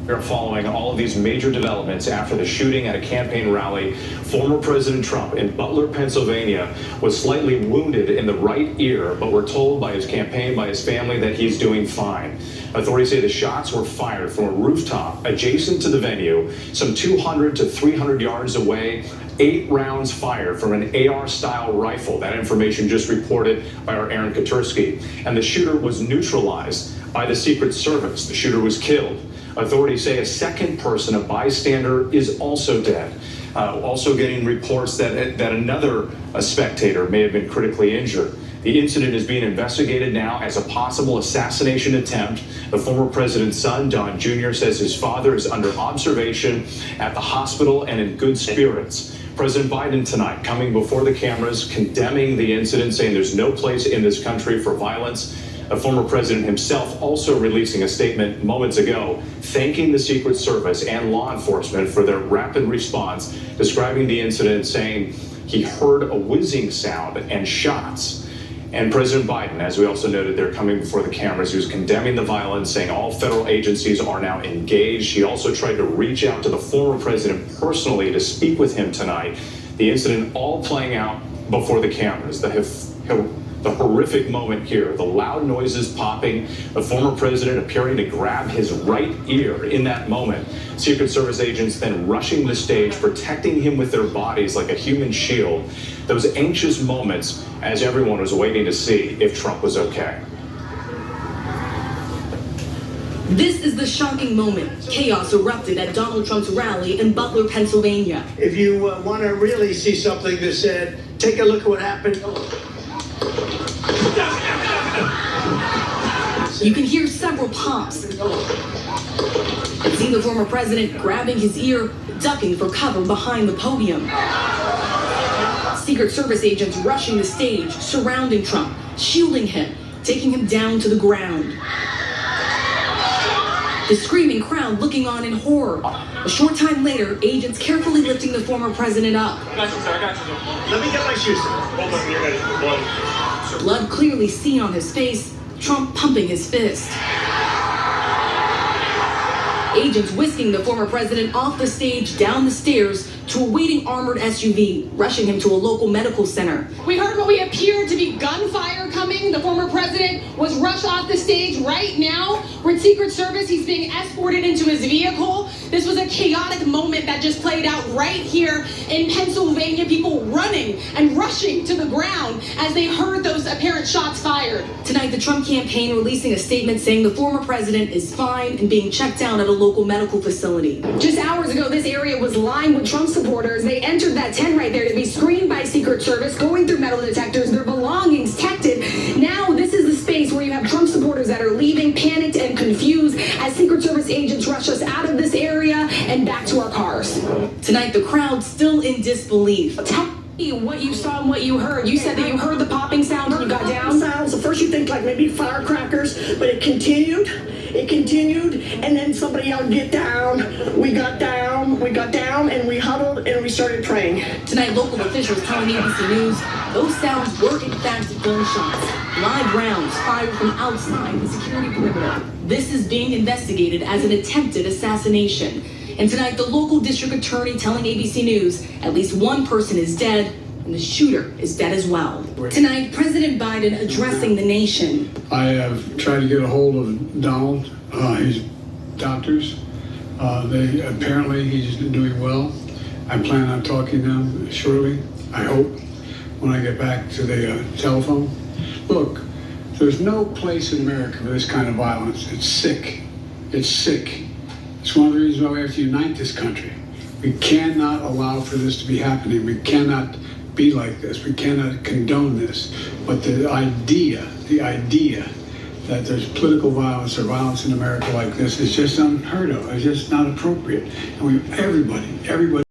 We are following all of these major developments after the shooting at a campaign rally. Former President Trump in Butler, Pennsylvania, was slightly wounded in the right ear, but we're told by his campaign, by his family, that he's doing fine. Authorities say the shots were fired from a rooftop adjacent to the venue, some 200 to 300 yards away. 8 rounds fired from an AR-style rifle. That information just reported by our Aaron Katursky. And the shooter was neutralized by the Secret Service. The shooter was killed. Authorities say a second person, a bystander, is also dead. Also getting reports that another spectator may have been critically injured. The incident is being investigated now as a possible assassination attempt. The former president's son, Don Jr., says his father is under observation at the hospital and in good spirits. President Biden tonight coming before the cameras, condemning the incident, saying there's no place in this country for violence. The former president himself also releasing a statement moments ago, thanking the Secret Service and law enforcement for their rapid response, describing the incident, saying he heard a whizzing sound and shots. And President Biden, as we also noted, they're coming before the cameras. He was condemning the violence, saying all federal agencies are now engaged. He also tried to reach out to the former president personally to speak with him tonight. The incident all playing out before the cameras. The horrific moment here, the loud noises popping, the former president appearing to grab his right ear in that moment. Secret Service agents then rushing the stage, protecting him with their bodies like a human shield. Those anxious moments as everyone was waiting to see if Trump was okay. This is the shocking moment. Chaos erupted at Donald Trump's rally in Butler, Pennsylvania. If you want to really see something that said, take a look at what happened. You can hear several pops. And see the former president grabbing his ear, ducking for cover behind the podium. Secret Service agents rushing the stage, surrounding Trump, shielding him, taking him down to the ground. The screaming crowd looking on in horror. A short time later, agents carefully lifting the former president up. Let me get my shoes. Blood clearly seen on his face, Trump pumping his fist. Agents whisking the former president off the stage, down the stairs, to a waiting armored SUV, rushing him to a local medical center. We heard what we appeared to be gunfire coming. The former president was rushed off the stage right now. We're in Secret Service. He's being escorted into his vehicle. This was a chaotic moment that just played out right here in Pennsylvania. People running and rushing to the ground as they heard those apparent shots fired. Tonight, the Trump campaign releasing a statement saying the former president is fine and being checked out at a local medical facility. Just hours ago, this area was lined with Trump supporters. They entered that tent right there to be screened by Secret Service, going through metal detectors, their belongings detected. Now, this is the space where you have Trump supporters that are leaving, panicked and confused, as Secret Service agents rush us out of this area and back to our cars. Tonight, the crowd still in disbelief. Tell me what you saw and what you heard. You said that you heard the popping sound when you got down? Sounds. At first you think like maybe firecrackers, but it continued, and then somebody yelled, get down. We got down, and we huddled, and we started praying. Tonight, local officials telling ABC News those sounds were in fact gunshots. Live rounds fired from outside the security perimeter. This is being investigated as an attempted assassination. And tonight, the local district attorney telling ABC News at least one person is dead, and the shooter is dead as well. Tonight, President Biden addressing the nation. I have tried to get a hold of Donald, his doctors. Apparently he's doing well. I plan on talking to them shortly, I hope, when I get back to the telephone. Look, there's no place in America for this kind of violence. It's sick. It's sick. It's one of the reasons why we have to unite this country. We cannot allow for this to be happening. We cannot be like this. We cannot condone this. But the idea that there's political violence or violence in America like this is just unheard of. It's just not appropriate. And everybody